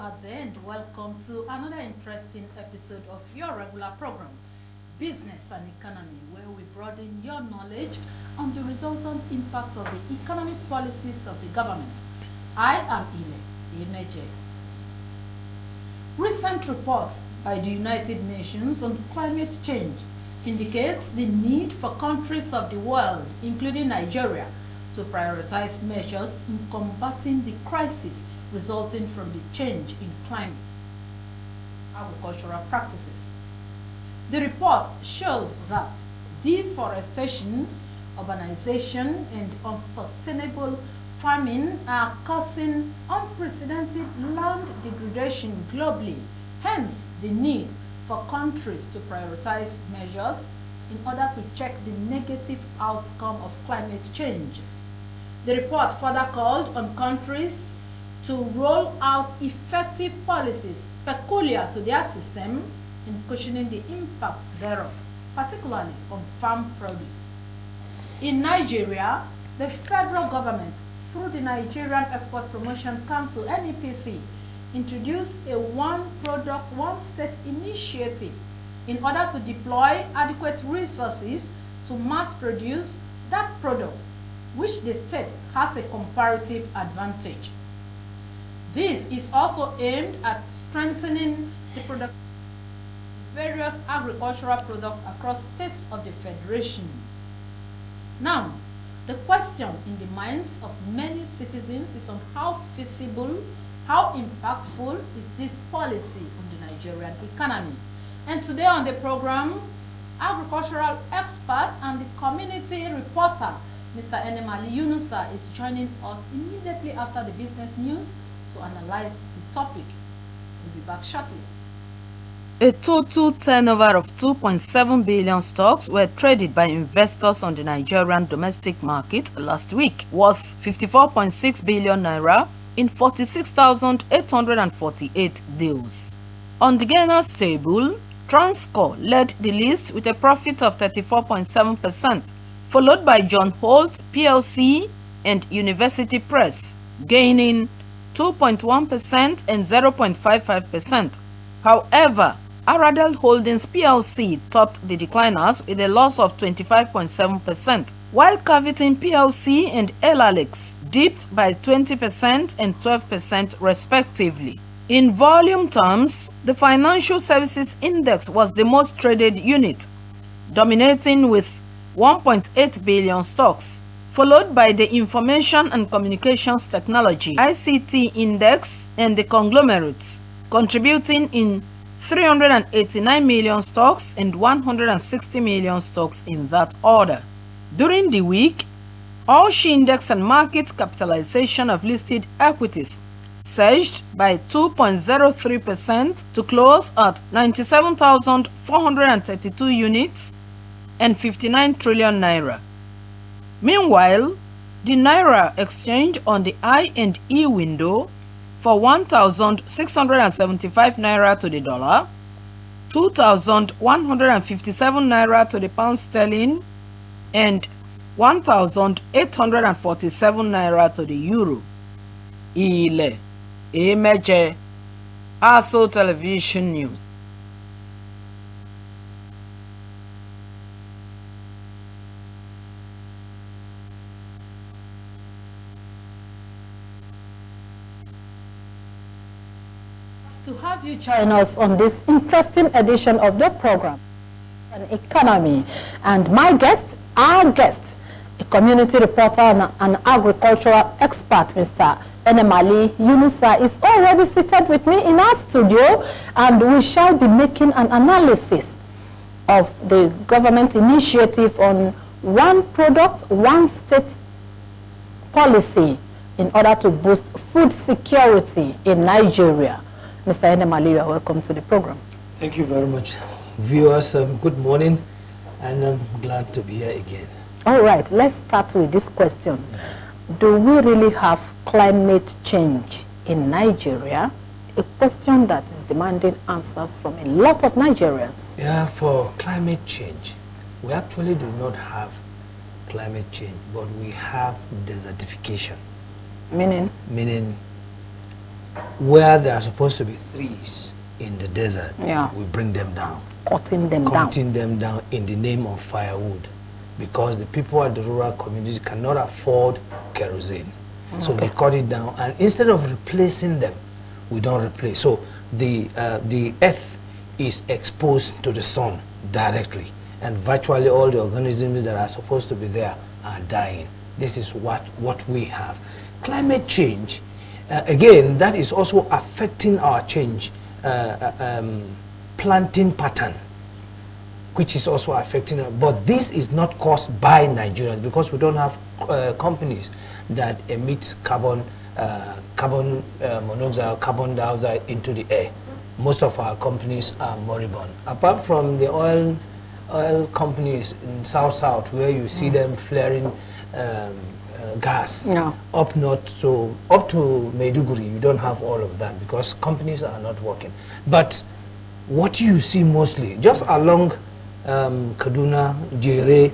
out there, and welcome to another interesting episode of your regular program, Business and Economy, where we broaden your knowledge on the resultant impact of the economic policies of the government. I am Ile Imeje. Recent reports by the United Nations on climate change indicates the need for countries of the world, including Nigeria, to prioritize measures in combating the crisis resulting from the change in climate agricultural practices. The report showed that deforestation, urbanization, and unsustainable farming are causing unprecedented land degradation globally, hence the need for countries to prioritize measures in order to check the negative outcome of climate change. The report further called on countries to roll out effective policies peculiar to their system in cushioning the impacts thereof, particularly on farm produce. In Nigeria, the federal government, through the Nigerian Export Promotion Council (NEPC), introduced a one product, one state initiative in order to deploy adequate resources to mass produce that product, which the state has a comparative advantage. This is also aimed at strengthening the production of various agricultural products across states of the Federation. Now, the question in the minds of many citizens is on how feasible, how impactful is this policy on the Nigerian economy. And today on the program, agricultural expert and the community reporter, Mr. Enemali Yunusa, is joining us immediately after the business news to analyze the topic. We'll be back shortly. A total turnover of 2.7 billion stocks were traded by investors on the Nigerian domestic market last week, worth 54.6 billion naira in 46,848 deals. On the gainers table, Transcorp led the list with a profit of 34.7%, followed by John Holt PLC and University Press, gaining 2.1% and 0.55%. However, Aradel Holdings PLC topped the decliners with a loss of 25.7%, while Cavitin PLC and Elalix dipped by 20% and 12% respectively. In volume terms, the Financial Services Index was the most traded unit, dominating with 1.8 billion stocks, followed by the Information and Communications Technology ICT Index and the conglomerates, contributing in 389 million stocks and 160 million stocks in that order. During the week, All-Share Index and market capitalization of listed equities surged by 2.03% to close at 97,432 units and 59 trillion naira. Meanwhile, the Naira exchanged on the I&E window for 1,675 naira to the dollar, 2,157 naira to the pound sterling, and 1,847 naira to the euro. Ile Imeje, ASO Television News. To have you join us on this interesting edition of the program, An Economy. And my guest, our guest, a community reporter and an agricultural expert, Mr. Enemali Yunusa, is already seated with me in our studio, and we shall be making an analysis of the government initiative on one product, one state policy in order to boost food security in Nigeria. Mr. Enemali, you are welcome to the program. Thank you very much. Viewers, good morning, and I'm glad to be here again. All right, let's start with this question. Do we really have climate change in Nigeria? A question that is demanding answers from a lot of Nigerians. Yeah, for climate change, we actually do not have climate change, but we have desertification. Meaning? Meaning where there are supposed to be trees in the desert, Yeah. we bring them down. Cutting them down. Cutting them down in the name of firewood, because the people at the rural community cannot afford kerosene. So they cut it down, and instead of replacing them, we don't replace. So the earth is exposed to the sun directly, and virtually all the organisms that are supposed to be there are dying. This is what we have. Climate change, again, that is also affecting our planting pattern, which is also affecting us. But this is not caused by Nigerians, because we don't have companies that emit carbon monoxide, carbon dioxide into the air. Most of our companies are moribund. Apart from the oil companies in South, where you see them flaring gas. No. Up north, so up to Maiduguri, you don't have all of that because companies are not working. But what you see mostly, just along Kaduna, Jere,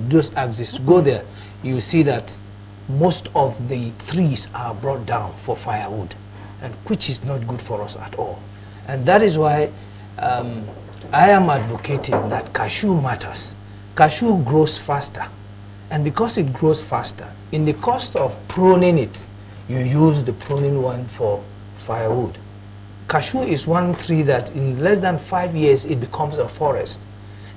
those axes, go there, you see that most of the trees are brought down for firewood, and which is not good for us at all. And that is why I am advocating that cashew matters. Cashew grows faster, and because it grows faster, in the cost of pruning it, you use the pruning one for firewood. Cashew is one tree that in less than 5 years it becomes a forest.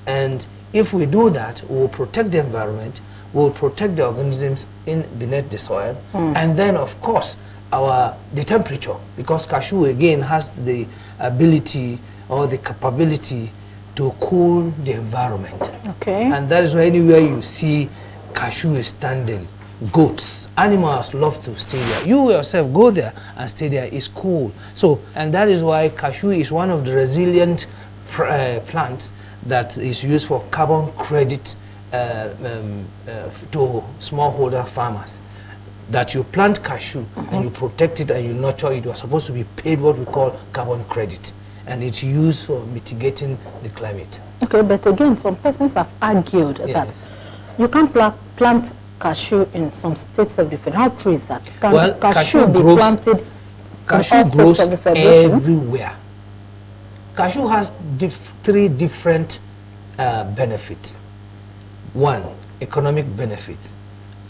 And if we do that, we will protect the environment, we will protect the organisms beneath the soil, and then of course the temperature, because cashew again has the ability or the capability to cool the environment. Okay. And that is why anywhere you see cashew is standing, goats, animals love to stay there. You yourself go there and stay there, it's cool. So, and that is why cashew is one of the resilient plants that is used for carbon credit to smallholder farmers. That you plant cashew and you protect it and you nurture it, you are supposed to be paid what we call carbon credit, and it's used for mitigating the climate. Okay, but again, some persons have argued that you can't plant cashew in some states of the federation. How true is that? Can cashew be planted cashew grows everywhere. Cashew has three different benefits. One, economic benefit.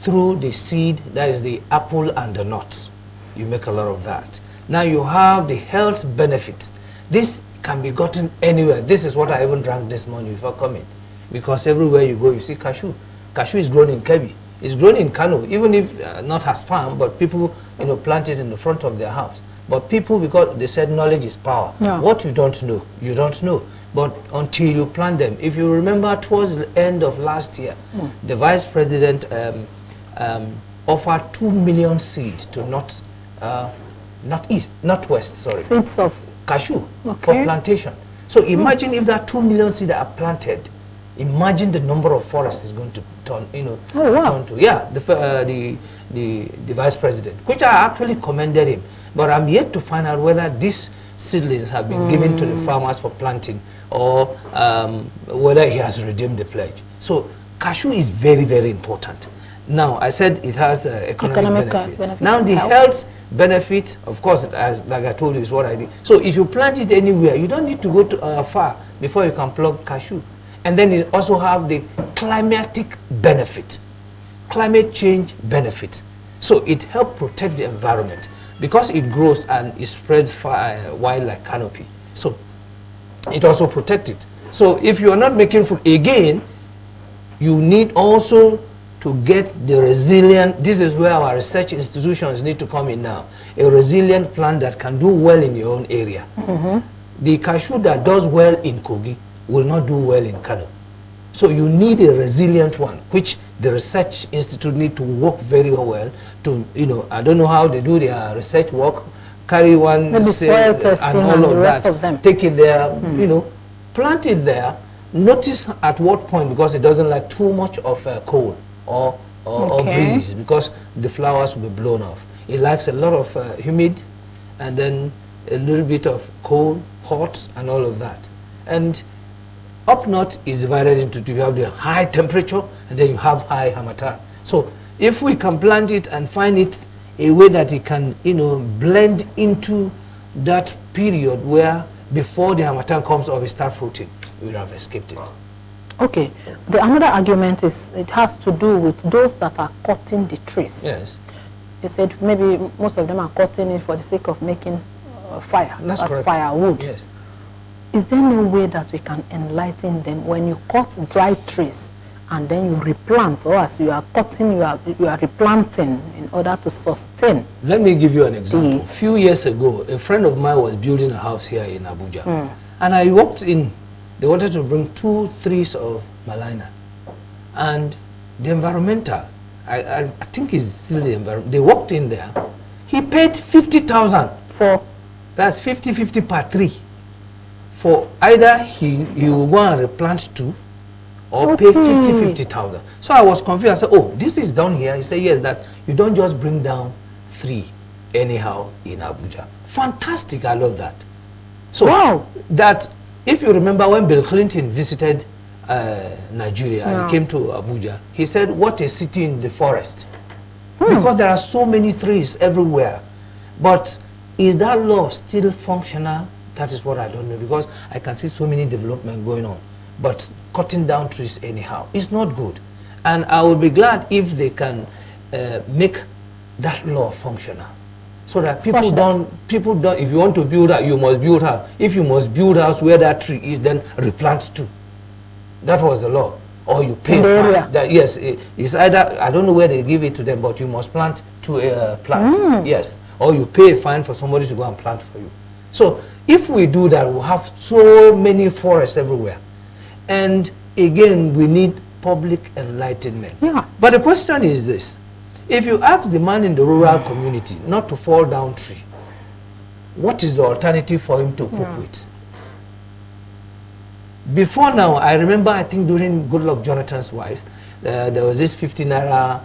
Through the seed, that is the apple and the nut. You make a lot of that. Now you have the health benefit. This can be gotten anywhere. This is what I even drank this morning before coming. Because everywhere you go, you see cashew. Cashew is grown in Kebbi. It's grown in Kano, even if not as farm, but people plant it in the front of their house. But people, because they said knowledge is power. Yeah. What you don't know, you don't know. But until you plant them, if you remember towards the end of last year, the vice president offered 2 million seeds to northwest, seeds of cashew for plantation. So imagine if that 2 million seeds are planted, imagine the number of forests is going to turn, turn to. Yeah, the vice president, which I actually commended him. But I'm yet to find out whether these seedlings have been given to the farmers for planting, or whether he has redeemed the pledge. So cashew is very, very important. Now, I said it has economic benefit. Now, the health benefit, of course, like I told you, is what I did. So if you plant it anywhere, you don't need to go to far before you can pluck cashew. And then it also have the climatic benefit, climate change benefit. So it helps protect the environment because it grows and it spreads wide like canopy. So it also protects it. So if you are not making food, again, you need also to get the resilient, this is where our research institutions need to come in now, a resilient plant that can do well in your own area. The cashew that does well in Kogi will not do well in Kano. So you need a resilient one, which the research institute need to work very well to, I don't know how they do their research work, carry one soil testing and all of that, take it there, plant it there, notice at what point, because it doesn't like too much of cold or breeze, because the flowers will be blown off. It likes a lot of humid, and then a little bit of cold, hot, and all of that. And up north is divided into two. You have the high temperature, and then you have high harmattan. So if we can plant it and find it a way that it can, you know, blend into that period where before the harmattan comes or we start fruiting, we would have escaped it. Okay. The another argument is it has to do with those that are cutting the trees. Yes. You said maybe most of them are cutting it for the sake of making fire. That's correct. Firewood. Yes. Is there no way that we can enlighten them when you cut dry trees and then you replant, or as you are cutting, you are replanting in order to sustain? Let me give you an example. A few years ago, a friend of mine was building a house here in Abuja. And I walked in. They wanted to bring 2 trees of Malina. And the environmental, I think it's still the environment. They walked in there. He paid 50,000 for. That's 50 per tree. For either he will go and replant 2 or pay 50,000. So I was confused. I said, oh, this is down here. He said, yes, that you don't just bring down 3 anyhow in Abuja. Fantastic. I love that. So wow. That, if you remember when Bill Clinton visited Nigeria and he came to Abuja, he said, what a city in the forest. Because there are so many trees everywhere. But is that law still functional? That is what I don't know, because I can see so many development going on. But cutting down trees anyhow is not good. And I will be glad if they can make that law functional. So that people don't, if you want to build a, you must build house. If you must build house where that tree is, then replant 2. That was the law. Or you pay fine. That, yes, it's either, I don't know where they give it to them, but you must plant 2 plant. Yes. Or you pay a fine for somebody to go and plant for you. So if we do that, we'll have so many forests everywhere. And again, we need public enlightenment. Yeah. But the question is this. If you ask the man in the rural community not to fall down tree, what is the alternative for him to cope with? Before now, I remember, I think during Goodluck Jonathan's wife, there was this 50 naira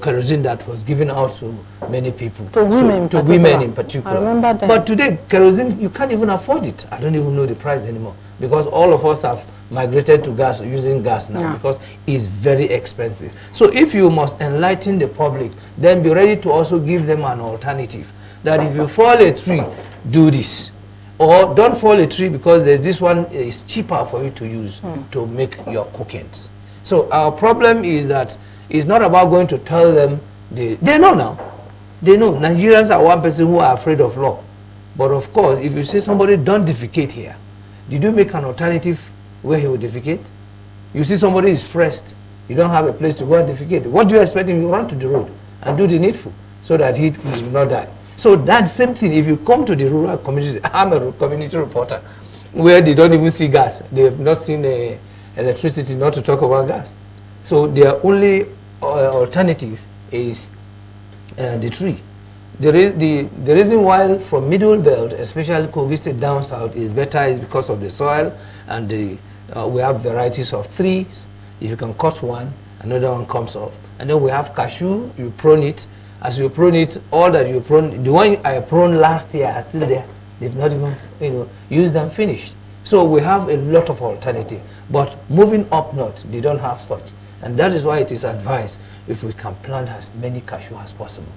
kerosene that was given out to many people. To women in particular. I remember that. But today, kerosene, you can't even afford it. I don't even know the price anymore, because all of us have migrated to gas, using gas now, because it's very expensive. So if you must enlighten the public, then be ready to also give them an alternative. That if you fall a tree, do this. Or don't fall a tree because this one is cheaper for you to use to make your cookings. So our problem is that it's not about going to tell them, they know now. They know. Nigerians are one person who are afraid of law. But of course, if you say somebody don't defecate here, did you make an alternative where he will defecate? You see somebody is pressed, you don't have a place to go and defecate. What do you expect him to run to the road and do the needful so that he will not die? So that same thing, if you come to the rural community, I'm a community reporter, where they don't even see gas. They have not seen electricity, not to talk about gas. So their only alternative is the tree. The reason why from middle belt, especially Kogi State down south, is better is because of the soil, and we have varieties of trees. If you can cut one, another one comes off. And then we have cashew, you prune it. As you prune it, all that you prune, the one I pruned last year are still there. They've not even used them finished. So we have a lot of alternative. But moving up north, they don't have such. And that is why it is advised, if we can plant as many cashew as possible,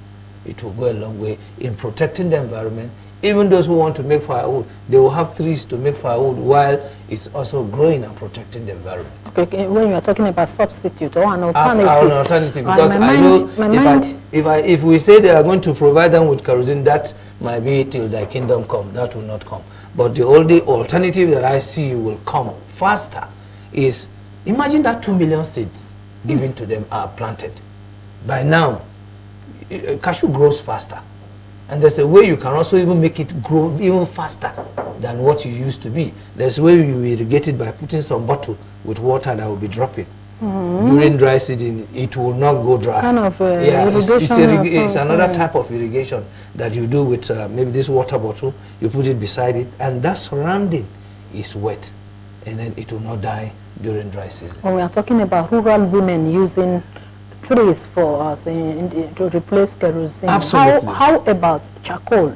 it will go a long way in protecting the environment. Even those who want to make firewood, they will have trees to make firewood while it's also growing and protecting the environment. Okay, when you are talking about substitute or an alternative. An alternative, because I know if we say they are going to provide them with kerosene, that might be till thy kingdom come. That will not come. But the only alternative that I see will come faster is, imagine that 2 million seeds given to them are planted. By now, cashew grows faster. And there's a way you can also even make it grow even faster than what you used to be. There's a way you irrigate it by putting some bottle with water that will be dropping. During dry season, it will not go dry. Kind of irrigation. It's another type of irrigation that you do with maybe this water bottle. You put it beside it, and that surrounding is wet, and then it will not die during dry season. When we are talking about rural women using trees for us to replace kerosene. Absolutely. How about charcoal?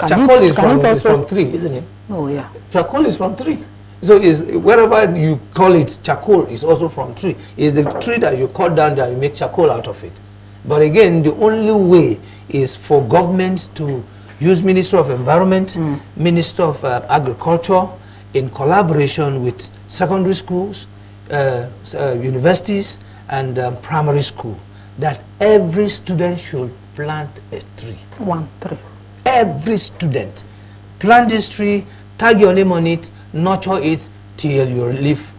Charcoal is from tree, isn't it? Oh yeah. Charcoal is from tree. So wherever you call it charcoal is also from tree. It's the tree that you cut down that you make charcoal out of it. But again, the only way is for governments to use Ministry of Environment, Ministry of Agriculture, in collaboration with secondary schools, universities, and primary school, that every student should plant a tree. 1 tree. Every student. Plant this tree, tag your name on it, nurture it till you leave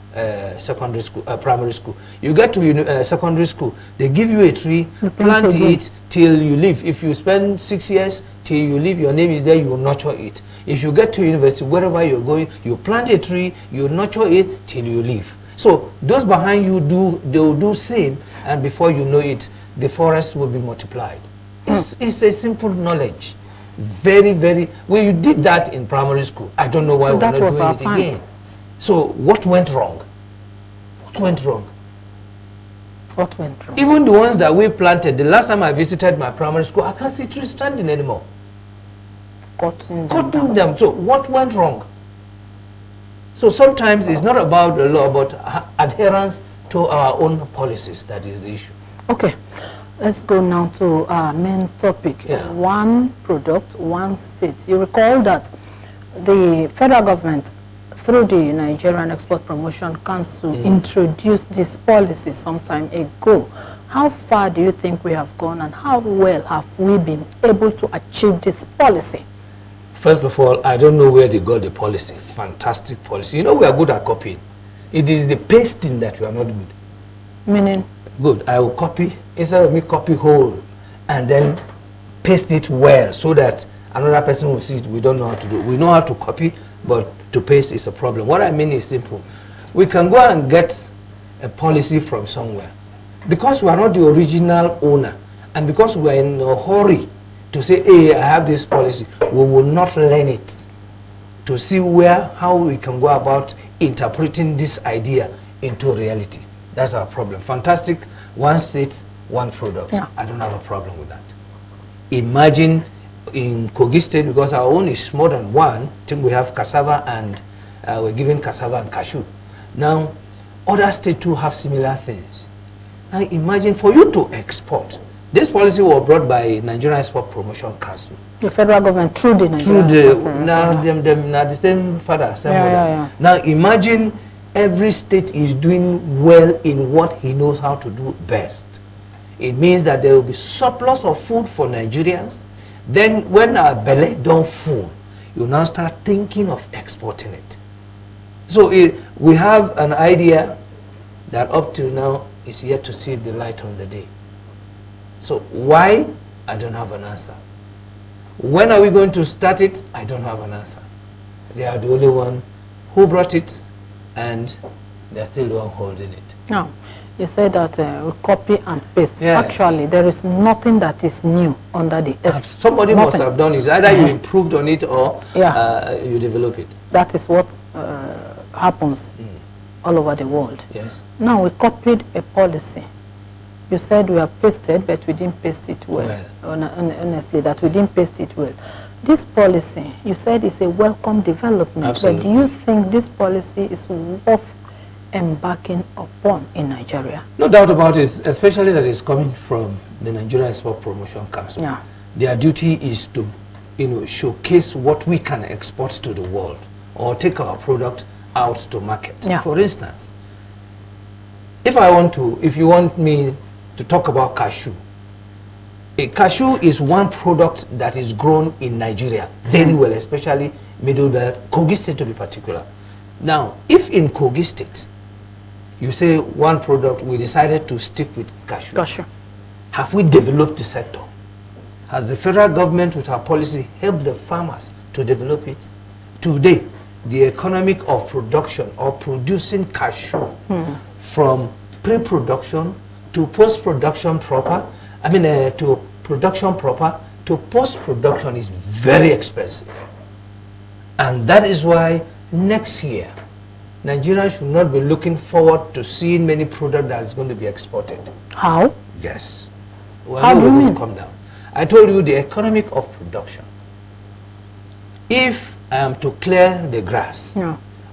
secondary school, primary school. You get to secondary school, they give you a tree, plant it till you leave. If you spend 6 years till you leave, your name is there, you will nurture it. If you get to university, wherever you're going, you plant a tree, you nurture it till you leave. So those behind you they'll do same, and before you know it, the forest will be multiplied. It's a simple knowledge. Very, very, well, you did that in primary school. I don't know why we're not doing it again. So what went wrong? What went wrong? What went wrong? Even the ones that we planted, the last time I visited my primary school, I can't see trees standing anymore. Cutting them. So what went wrong? So sometimes it's not about the law, but adherence to our own policies. That is the issue. Okay, let's go now to our main topic. Yeah. One product, one state. You recall that the federal government, through the Nigerian Export Promotion Council, introduced this policy some time ago. How far do you think we have gone, and how well have we been able to achieve this policy? First of all, I don't know where they got the policy. Fantastic policy. You know, we are good at copying. It is the pasting that we are not good. Meaning? Good. I will copy, instead of me copy whole, and then paste it well, so that another person will see it. We don't know how to do it. We know how to copy, but to paste is a problem. What I mean is simple. We can go and get a policy from somewhere. Because we are not the original owner, and because we are in a hurry to say, hey, I have this policy, we will not learn it to see how we can go about interpreting this idea into reality. That's our problem. Fantastic, one state, one product. Yeah. I don't have a problem with that. Imagine in Kogi State, because our own is more than one, I think we have cassava and we're giving cassava and cashew. Now, other states too have similar things. Now imagine for you to export. This policy was brought by Nigerian Export Promotion Council. The federal government through the Nigerian now the same father, same mother. Now imagine every state is doing well in what he knows how to do best. It means that there will be surplus of food for Nigerians. Then when our belly don't full, you now start thinking of exporting it. So we have an idea that up till now is yet to see the light of the day. So why? I don't have an answer. When are we going to start it? I don't have an answer. They are the only one who brought it, and they're still the one holding it. Now, you said that we copy and paste. Yes. Actually, there is nothing that is new under the earth. Somebody must have done it. Either you improved on it or you develop it. That is what happens all over the world. Yes. Now, we copied a policy. You said we have pasted, but we didn't paste it well. Honestly, that we didn't paste it well. This policy, you said, is a welcome development. Absolutely. But do you think this policy is worth embarking upon in Nigeria? No doubt about it, especially that it's coming from the Nigerian Export Promotion Council. Yeah. Their duty is to, showcase what we can export to the world, or take our product out to market. Yeah. For instance, if you want me to talk about cashew, a cashew is one product that is grown in Nigeria very well, especially Middle Belt, Kogi State to be particular. Now, if in Kogi State, you say one product, we decided to stick with cashew. Have we developed the sector? Has the federal government with our policy helped the farmers to develop it? Today, the economic of production or producing cashew from pre-production to post-production proper, to production proper to post-production is very expensive. And that is why next year, Nigerians should not be looking forward to seeing many products that is going to be exported. How? Yes. How do you mean? Come down. I told you the economic of production. If I am to clear the grass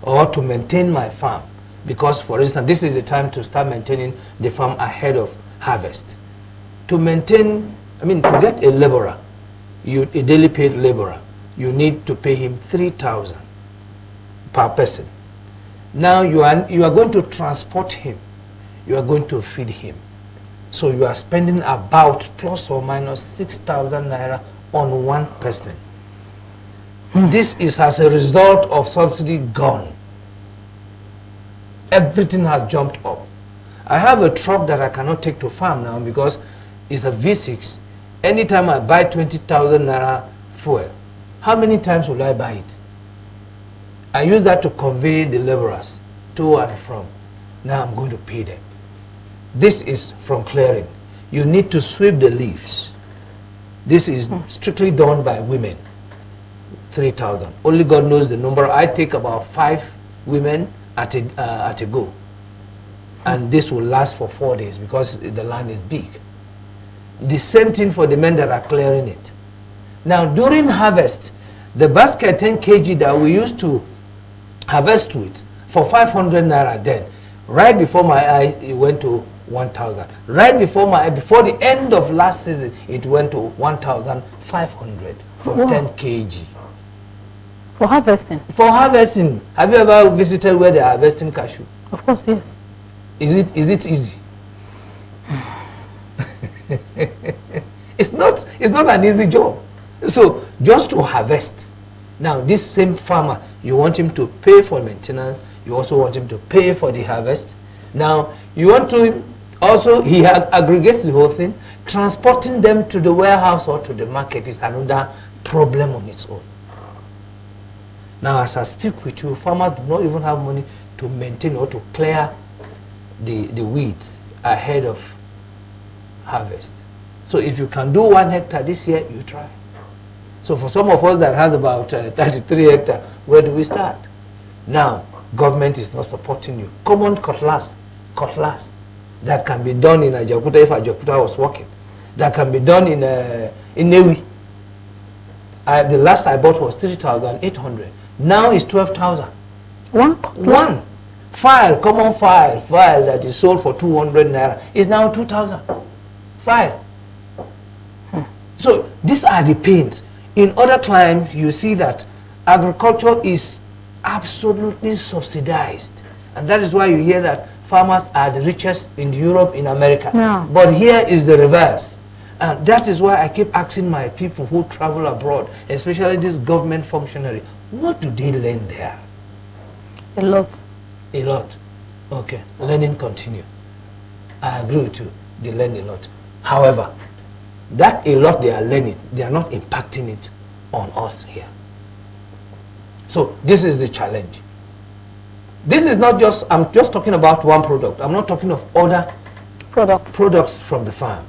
or to maintain my farm, because for instance, this is the time to start maintaining the farm ahead of harvest. to maintain, I mean, to get a laborer, a daily paid laborer, you need to pay him 3,000 per person. Now you are going to transport him, you are going to feed him. So you are spending about plus or minus 6,000 naira on one person. This is as a result of subsidy gone. Everything has jumped up. I have a truck that I cannot take to farm now because it's a V6. Anytime I buy 20,000 naira fuel, how many times will I buy it? I use that to convey the laborers to and from. Now I'm going to pay them. This is from clearing. You need to sweep the leaves. This is strictly done by women. 3,000. Only God knows the number. I take about 5 women at a go. And this will last for 4 days because the land is big. The same thing for the men that are clearing it. Now during harvest, the basket 10 kg that we used to harvest with for 500 naira then, right before my eyes, it went to 1,000. Right before the end of last season, it went to 1,500 for 10 kg. For harvesting? For harvesting. Have you ever visited where they are harvesting cashew? Of course, yes. Is it easy? It's not an easy job. So just to harvest. Now this same farmer, you want him to pay for maintenance, you also want him to pay for the harvest. Now you want to also, he aggregates the whole thing. Transporting them to the warehouse or to the market is another problem on its own. Now as I speak with you, farmers do not even have money to maintain or to clear the weeds ahead of harvest. So if you can do 1 hectare this year, you try. So for some of us that has about 33 hectares, where do we start? Now, government is not supporting you. Common cutlass that can be done in Ajaokuta if Ajaokuta was working. That can be done in Newi. The last I bought was 3,800. Now it's 12,000. One. File, common file that is sold for 200 naira is now 2,000. File. So these are the pains. In other climes, you see that agriculture is absolutely subsidized. And that is why you hear that farmers are the richest in Europe, in America. Yeah. But here is the reverse. And that is why I keep asking my people who travel abroad, especially this government functionary, what do they learn there? A lot. A lot. Okay, learning continue. I agree with you, they learn a lot. However, that a lot they are learning, they are not impacting it on us here. So this is the challenge. This is not just, I'm just talking about one product. I'm not talking of other products from the farm.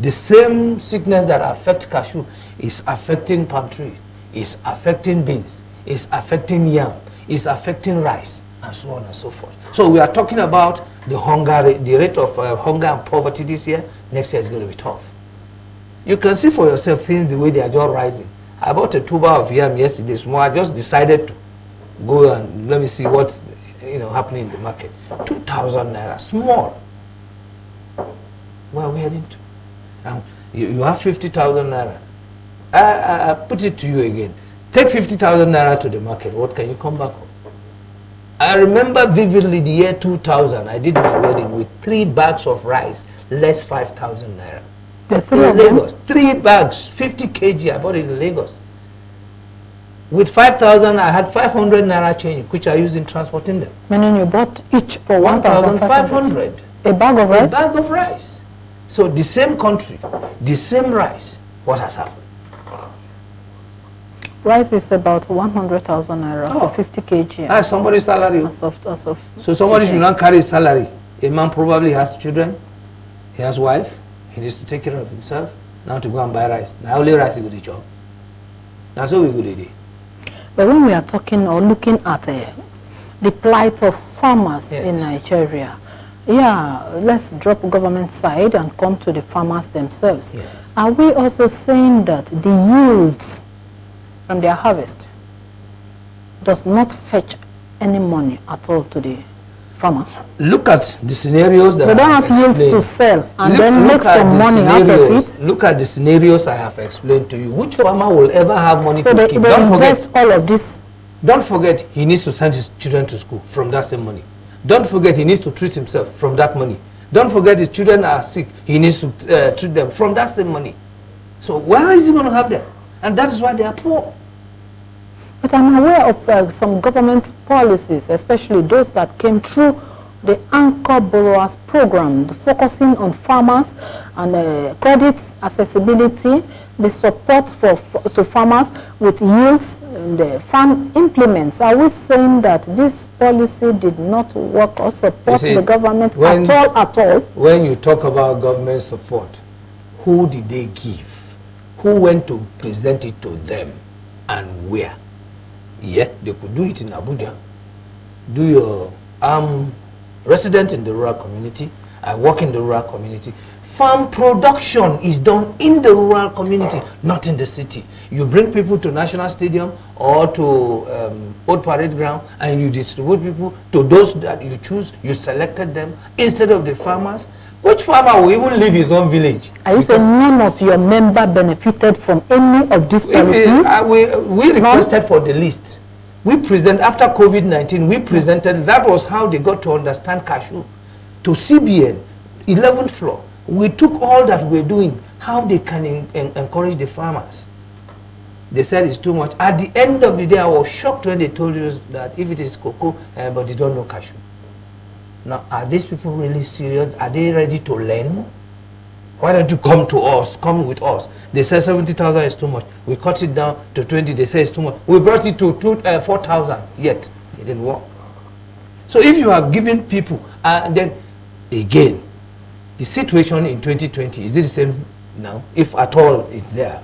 The same sickness that affects cashew is affecting palm tree, is affecting beans, is affecting yam, is affecting rice, and so on and so forth. So we are talking about the rate of hunger and poverty this year. Next year is going to be tough. You can see for yourself things the way they are just rising. I bought a tuber of yam yesterday, small. I just decided to go and let me see what's happening in the market. 2,000 naira, small. Where are we heading to? You have 50,000 naira. I put it to you again. Take 50,000 naira to the market. What can you come back on? I remember vividly the year 2000. I did my wedding with 3 bags of rice, less 5,000 naira. In Lagos, 3 bags, 50 kg. I bought it in Lagos. With 5,000, I had 500 naira change, which I used in transporting them. Meaning you bought each for 1,500. A bag of rice? A bag of rice. So the same country, the same rice, what has happened? Rice is about 100,000 naira for 50 kg. That's somebody's salary. So somebody should not carry salary. A man probably has children, he has wife, he needs to take care of himself. Now to go and buy rice. Now only rice is good job. That's what we go to do. But when we are talking or looking at the plight of farmers in Nigeria, let's drop government side and come to the farmers themselves. Yes. Are we also saying that the yields from their harvest does not fetch any money at all today? farmers? Look at the scenarios that They don't I have yields to explained. sell and then make at some the money out of scenarios- it. Look at the scenarios I have explained to you. Which farmer will ever have money So to they keep? Don't invest forget. all of this. Don't forget, he needs to send his children to school from that same money. Don't forget, he needs to treat himself from that money. Don't forget, his children are sick. He needs to treat them from that same money. So where is he going to have them? And that is why they are poor. But I'm aware of some government policies, especially those that came through the Anchor Borrowers Program, focusing on farmers and credit accessibility, the support to farmers with yields and farm implements. Are we saying that this policy did not work or support the government at all? When you talk about government support, who did they give? Who went to present it to them and where? Yeah, they could do it in Abuja. Do your resident in the rural community. I work in the rural community. Farm production is done in the rural community, not in the city. You bring people to National Stadium or to Old Parade Ground and you distribute people to those that you choose. You selected them instead of the farmers. Which farmer will even leave his own village? Are you saying none of your members benefited from any of this policy? We requested for the list. We present after COVID-19. We presented. That was how they got to understand cashew. To CBN, 11th floor. We took all that we're doing, how they can encourage the farmers. They said it's too much. At the end of the day, I was shocked when they told us that if it is cocoa, but they don't know cashew. Now, are these people really serious? Are they ready to learn? Why don't you come to us, come with us? They said 70,000 is too much. We cut it down to 20, they say it's too much. We brought it to 4,000, yet it didn't work. So if you have given people, then again, the situation in 2020, is it the same now? If at all it's there.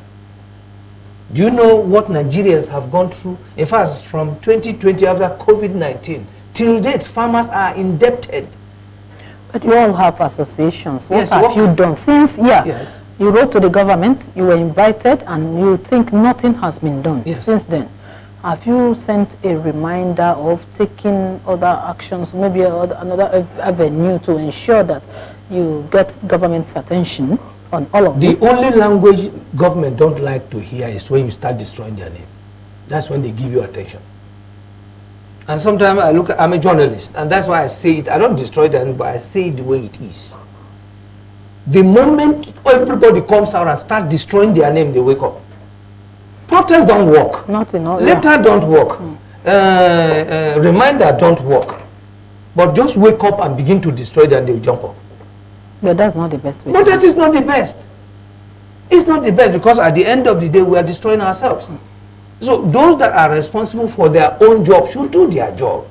Do you know what Nigerians have gone through? In fact, from 2020 after COVID-19, till date, farmers are indebted. But you all have associations. What Yes, have you done? Since, Yes. you wrote to the government, you were invited, and you think nothing has been done since then. Have you sent a reminder of taking other actions, maybe another avenue to ensure that you get government's attention on all of this? The only language government don't like to hear is when you start destroying their name. That's when they give you attention. And sometimes I'm a journalist, and that's why I say it. I don't destroy them, but I say it the way it is. The moment everybody comes out and start destroying their name, they wake up. Protests don't work. Not in all. Letter don't work. Reminder don't work. But just wake up and begin to destroy them, they'll jump up. But that's not the best way. But that is not the best. It's not the best, because at the end of the day, we are destroying ourselves. So those that are responsible for their own job should do their job.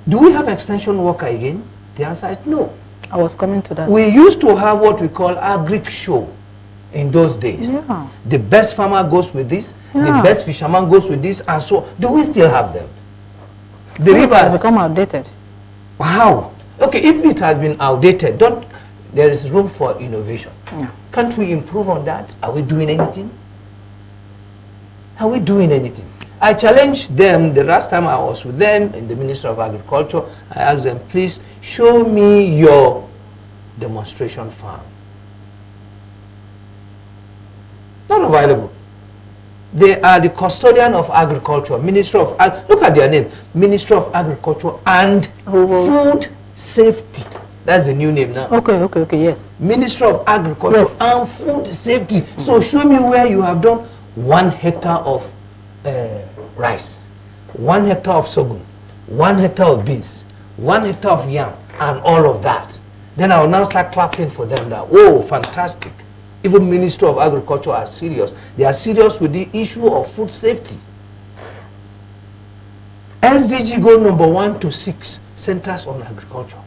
Do we have extension worker again? The answer is no. I was coming to that. We used to have what we call agric show in those days. Yeah. The best farmer goes with this, the best fisherman goes with this, and so do we still have them? The It has rivers become outdated. How? Okay, if it has been outdated, there is room for innovation. Yeah. Can't we improve on that? Are we doing anything? Are we doing anything? I challenged them the last time I was with them in the Ministry of Agriculture. I asked them, please show me your demonstration farm. Not available. They are the custodian of agriculture, Ministry of look at their name, Ministry of Agriculture and Food Safety. That's the new name now. Okay, yes. Ministry of Agriculture and Food Safety. So show me where you have done 1 hectare of rice, 1 hectare of sorghum, 1 hectare of beans, 1 hectare of yam, and all of that. Then I will now start clapping for them that, oh, fantastic. Even Ministry of Agriculture are serious. They are serious with the issue of food safety. SDG goal number 1 to 6 centers on agriculture.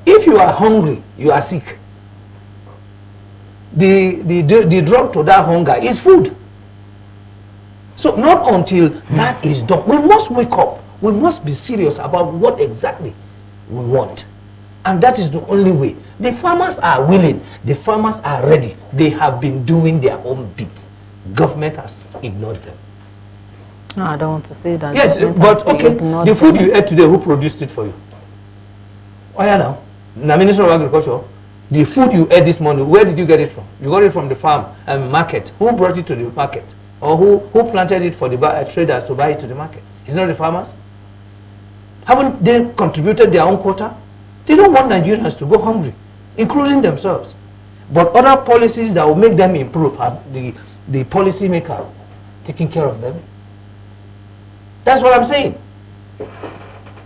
If you are hungry, you are sick. The drug to that hunger is food. So not until that is done, we must wake up. We must be serious about what exactly we want. And that is the only way. The farmers are willing. The farmers are ready. They have been doing their own bit. Government has ignored them. No, I don't want to say that. Yes, but okay, the food you ate today, who produced it for you? Oh yeah, now, the Minister of Agriculture, the food you ate this morning, where did you get it from? You got it from the farm and market. Who brought it to the market? Or who planted it for the traders to buy it to the market? It's not the farmers? Haven't they contributed their own quota? They don't want Nigerians to go hungry, including themselves. But other policies that will make them improve, have the policy maker taking care of them. That's what I'm saying.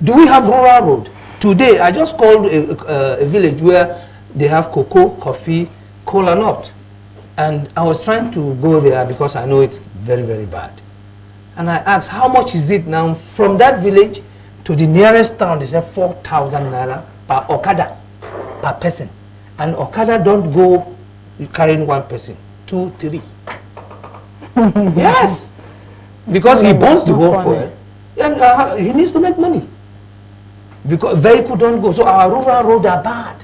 Do we have rural road? Today, I just called a village where they have cocoa, coffee, cola nut. And I was trying to go there because I know it's very, very bad. And I asked, how much is it now from that village to the nearest town? They said 4,000 naira per Okada, per person. And Okada don't go carrying one person, 2, 3. Yes. Because he burns the whole fuel. And he needs to make money. Because vehicle don't go. So our rural roads are bad.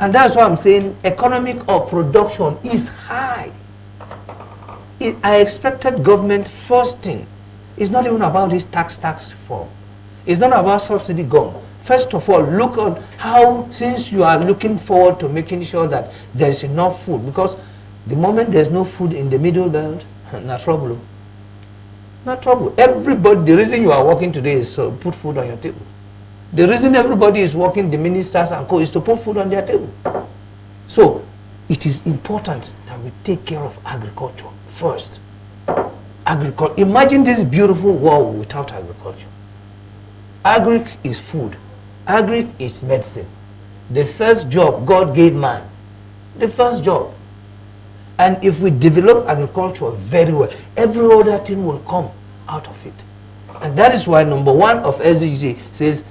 And that's why I'm saying economic of production is high. I expected government first thing. It's not even about this tax reform. It's not about subsidy gone. First of all, look on how, since you are looking forward to making sure that there is enough food, because the moment there's no food in the middle belt, no trouble. No trouble. Everybody, the reason you are working today is to put food on your table. The reason everybody is working, the ministers and co, is to put food on their table. So, it is important that we take care of agriculture first. Imagine this beautiful world without agriculture. Agric is food. Agric is medicine. The first job God gave man. The first job. And if we develop agriculture very well, every other thing will come out of it. And that is why number 1 of SDG says,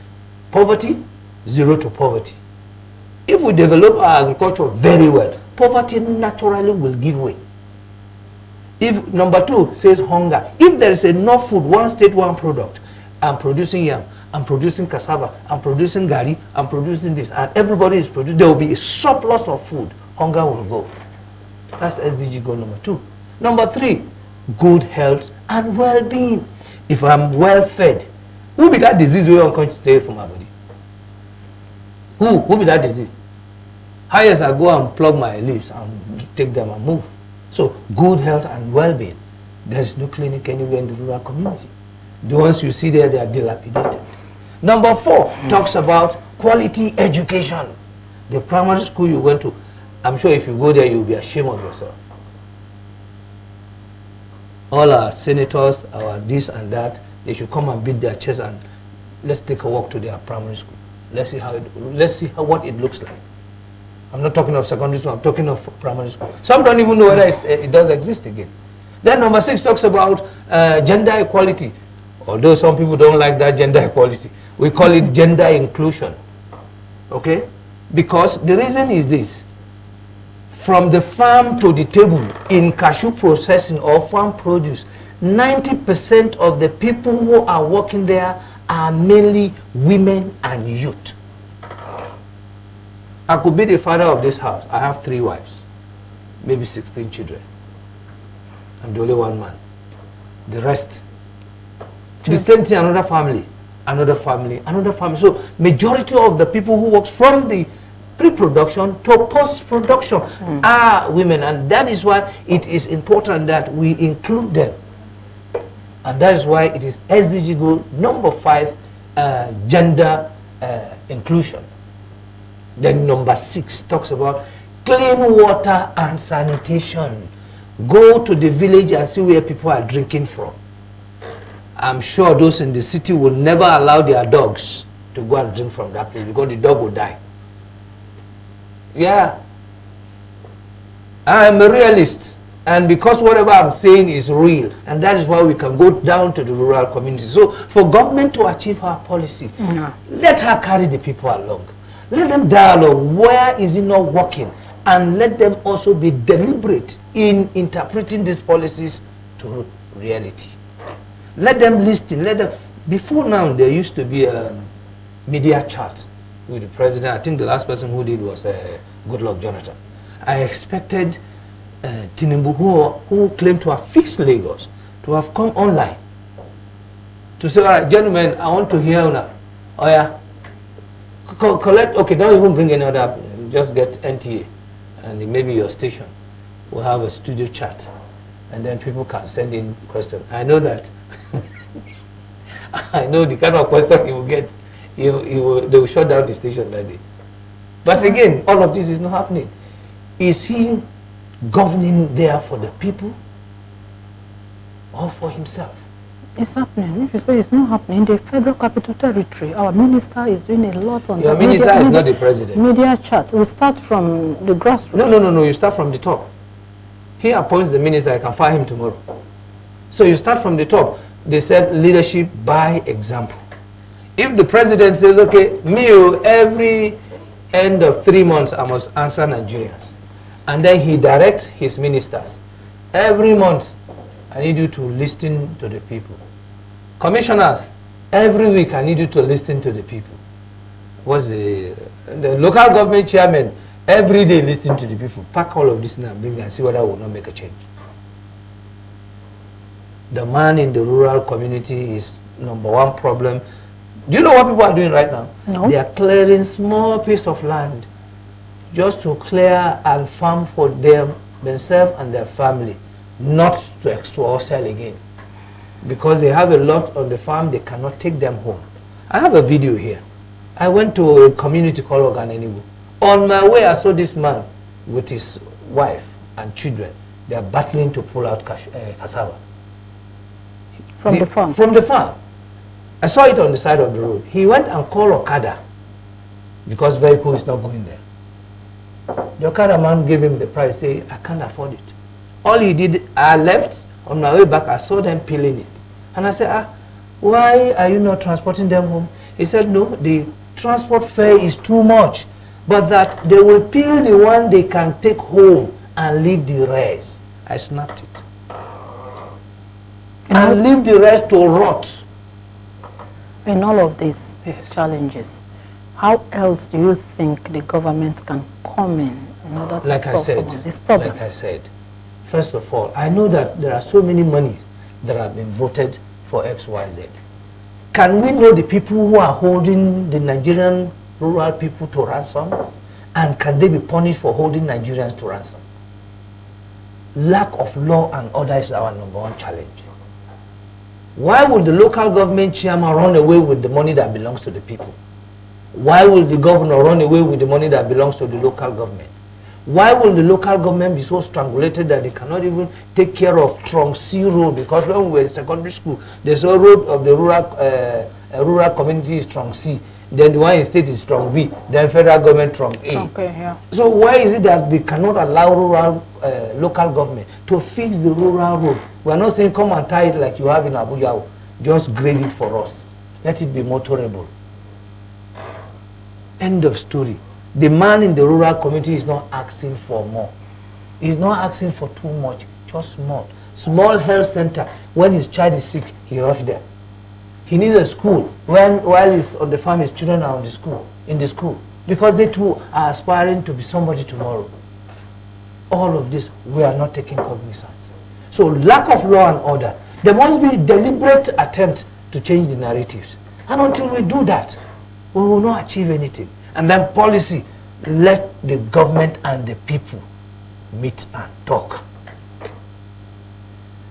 poverty, 0 to poverty. If we develop our agriculture very well, poverty naturally will give way. If number 2 says hunger, if there is enough food, one state, one product, I'm producing yam, I'm producing cassava, I'm producing gari, I'm producing this, and everybody is producing, there will be a surplus of food, hunger will go. That's SDG goal number 2. Number 3, good health and well-being. If I'm well fed, who be that disease we are going to stay from my body? Who be that disease? Highest I go and plug my leaves and take them and move. So good health and well-being. There is no clinic anywhere in the rural community. The ones you see there, they are dilapidated. Number 4 talks about quality education. The primary school you went to, I'm sure if you go there, you'll be ashamed of yourself. All our senators, our this and that, they should come and beat their chest and let's take a walk to their primary school. Let's see what it looks like. I'm not talking of secondary school, I'm talking of primary school. Some don't even know whether it does exist again. Then number 6 talks about gender equality. Although some people don't like that gender equality. We call it gender inclusion. Okay? Because the reason is this. From the farm to the table in cashew processing or farm produce, 90% of the people who are working there are mainly women and youth. I could be the father of this house. I have 3 wives, maybe 16 children. I'm the only one man. The rest, the same thing, another family, another family, another family. So majority of the people who work from the pre-production to post-production are women, and that is why it is important that we include them. And that is why it is SDG goal number 5, gender inclusion. Then number 6 talks about clean water and sanitation. Go to the village and see where people are drinking from. I'm sure those in the city will never allow their dogs to go and drink from that place because the dog will die. Yeah. I am a realist. And because whatever I'm saying is real, and that is why we can go down to the rural community. So for government to achieve her policy, let her carry the people along. Let them dialogue where is it not working, and let them also be deliberate in interpreting these policies to reality. Let them listen. Let them. Before now, there used to be a media chat with the president. I think the last person who did was Goodluck Jonathan. I expected Tinubu, who claimed to have fixed Lagos, to have come online to say, all right, gentlemen, I want to hear now. Oh yeah, collect, okay, don't even bring any other, just get NTA, and maybe your station will have a studio chat, and then people can send in questions. I know that. I know the kind of question he will get. They will shut down the station that day. But again, all of this is not happening. Is he governing there for the people or for himself? It's happening. If you say it's not happening, in the Federal Capital Territory, our minister is doing a lot on Your that. minister is not the president. Media chat. We start from the grassroots. No. You start from the top. He appoints the minister. I can fire him tomorrow. So you start from the top. They said leadership by example. If the president says, okay, every end of 3 months I must answer Nigerians, and then he directs his ministers, every month I need you to listen to the people. Commissioners, every week I need you to listen to the people. What's the local government chairman, every day listen to the people. Pack all of this and bring and see whether I will not make a change. The man in the rural community is #1 problem. Do you know what people are doing right now? No. They are clearing small piece of land just to clear and farm for themselves and their family, not to export or sell again. Because they have a lot on the farm, they cannot take them home. I have a video here. I went to a community called Oganenibu. On my way, I saw this man with his wife and children. They are battling to pull out cassava. From the farm? From the farm. I saw it on the side of the road. He went and called Okada because vehicle is not going there. The Okada man gave him the price, say, I can't afford it. All he did, I left, on my way back, I saw them peeling it. And I said, why are you not transporting them home? He said, no, the transport fare is too much, but that they will peel the one they can take home and leave the rest. I snapped it. And leave the rest to rot. In all of these challenges, how else do you think the government can come in order to solve some of these problems? Like I said, first of all, I know that there are so many monies that have been voted for XYZ. Can we know the people who are holding the Nigerian rural people to ransom? And can they be punished for holding Nigerians to ransom? Lack of law and order is our #1 challenge. Why would the local government chairman run away with the money that belongs to the people? Why will the governor run away with the money that belongs to the local government? Why will the local government be so strangulated that they cannot even take care of Trong C Road? Because when we were in secondary school, there's a road of the rural community is Trong C. Then the one in state is Trong B. Then federal government Trong A. Okay, yeah. So why is it that they cannot allow local government to fix the rural road? We are not saying come and tie it like you have in Abuja. Just grade it for us. Let it be motorable. End of story. The man in the rural community is not asking for more. He's not asking for too much, just small. Small health center. When his child is sick, he rushes there. He needs a school. While he's on the farm, his children are in the school. Because they too are aspiring to be somebody tomorrow. All of this, we are not taking cognizance. So lack of law and order. There must be a deliberate attempt to change the narratives. And until we do that, we will not achieve anything. And then policy, let the government and the people meet and talk.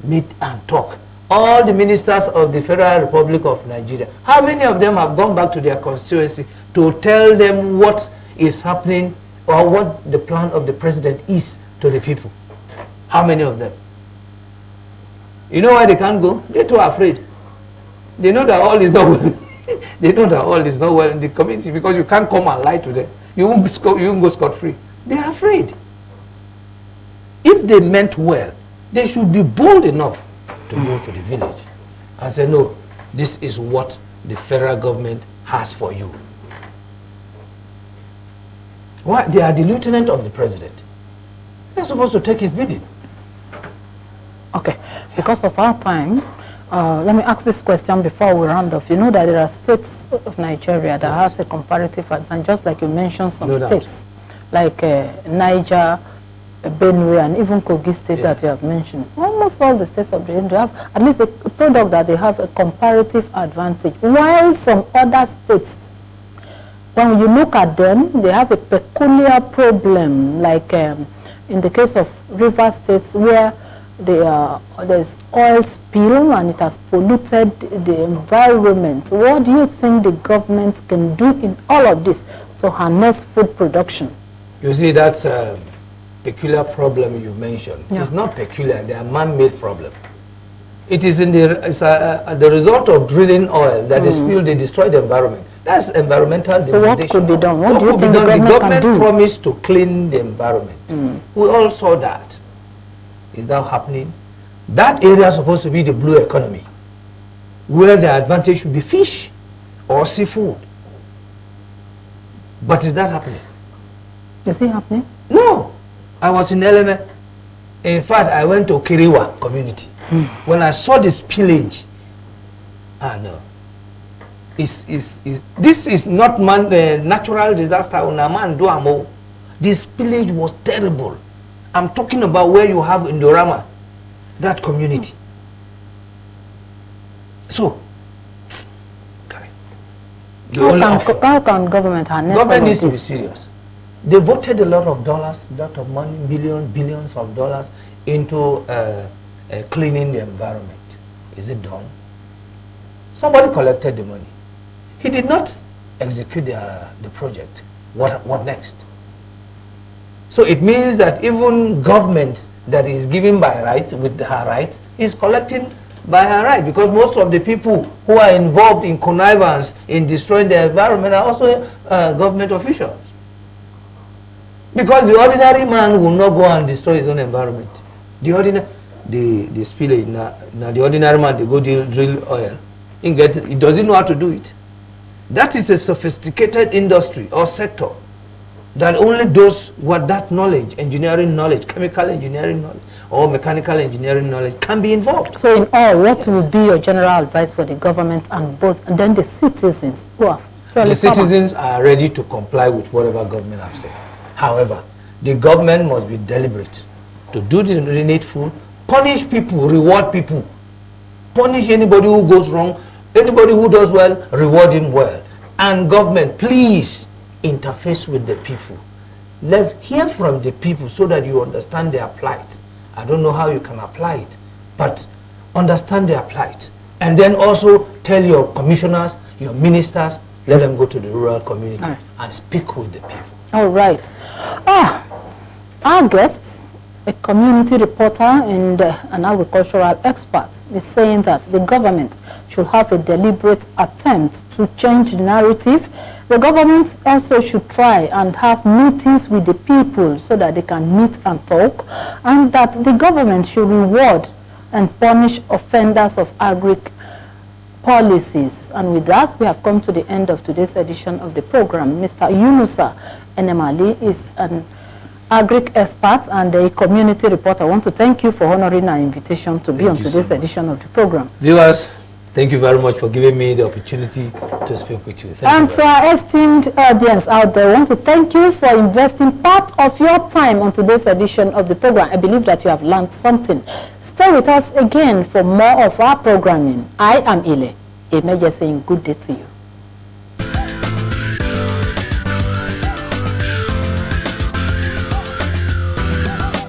Meet and talk. All the ministers of the Federal Republic of Nigeria, how many of them have gone back to their constituency to tell them what is happening or what the plan of the president is to the people? How many of them? You know why they can't go? They're too afraid. They know that all is not well. They know that all is not well in the community because you can't come and lie to them. You won't go scot-free. They are afraid. If they meant well, they should be bold enough to go to the village and say, no, this is what the federal government has for you. Why? They are the lieutenant of the president. They're supposed to take his bidding. Okay, because of our time, let me ask this question before we round off. You know that there are states of Nigeria that has a comparative advantage, just like you mentioned some states, like Niger, Benue and even Kogi State that you have mentioned. Almost all the states of the Union have at least a product that they have a comparative advantage, while some other states, when you look at them, they have a peculiar problem, like in the case of river states where there's oil spill and it has polluted the environment. What do you think the government can do in all of this to harness food production? You see, that's a peculiar problem you mentioned. Yeah. It's not peculiar, they are man-made problem. It is in the result of drilling oil that they spill, they destroy the environment. That's environmental So what could be done? What do you could think be the done? The government government can do? promised to clean the environment. We all saw that. Is that happening? That area is supposed to be the blue economy, where the advantage should be fish or seafood. But is that happening? Is it happening? No. I was in Eleme. In fact, I went to Kiriwa community. When I saw the spillage, no. This is not natural disaster. The spillage was terrible. I'm talking about where you have Indorama, that community. So, how can government harness government needs to be this? serious. They voted a lot of dollars, a lot of money, billions of dollars into cleaning the environment. Is it done? Somebody collected the money. He did not execute the project. What next? So it means that even government that is given by right, with her right, is collecting by her right, because most of the people who are involved in connivance in destroying the environment are also government officials. Because the ordinary man will not go and destroy his own environment. The spillage, now the ordinary man, they go drill oil, he doesn't know how to do it. That is a sophisticated industry or sector that only those with that knowledge, engineering knowledge, chemical engineering knowledge, or mechanical engineering knowledge can be involved. So in all, what would be your general advice for the government and then the citizens who are The citizens are ready to comply with whatever government have said. However, the government must be deliberate to do the needful, punish people, reward people. Punish anybody who goes wrong, anybody who does well, reward him well. And government, please interface with the people. Let's hear from the people so that you understand their plight. I don't know how you can apply it, but understand their plight. And then also tell your commissioners, your ministers, let them go to the rural community and speak with the people. All right. Our guest, a community reporter and an agricultural expert, is saying that the government should have a deliberate attempt to change the narrative. The government also should try and have meetings with the people so that they can meet and talk, and that the government should reward and punish offenders of agric policies. And with that, we have come to the end of today's edition of the program. Mr. Yunusa Enemali is an agric expert and a community reporter. I want to thank you for honoring our invitation to be on today's edition of the program. Viewers, thank you very much for giving me the opportunity to speak with you. Thank you. And to our esteemed audience out there, I want to thank you for investing part of your time on today's edition of the program. I believe that you have learned something. Stay with us again for more of our programming. I am Ile. Emeje saying good day to you.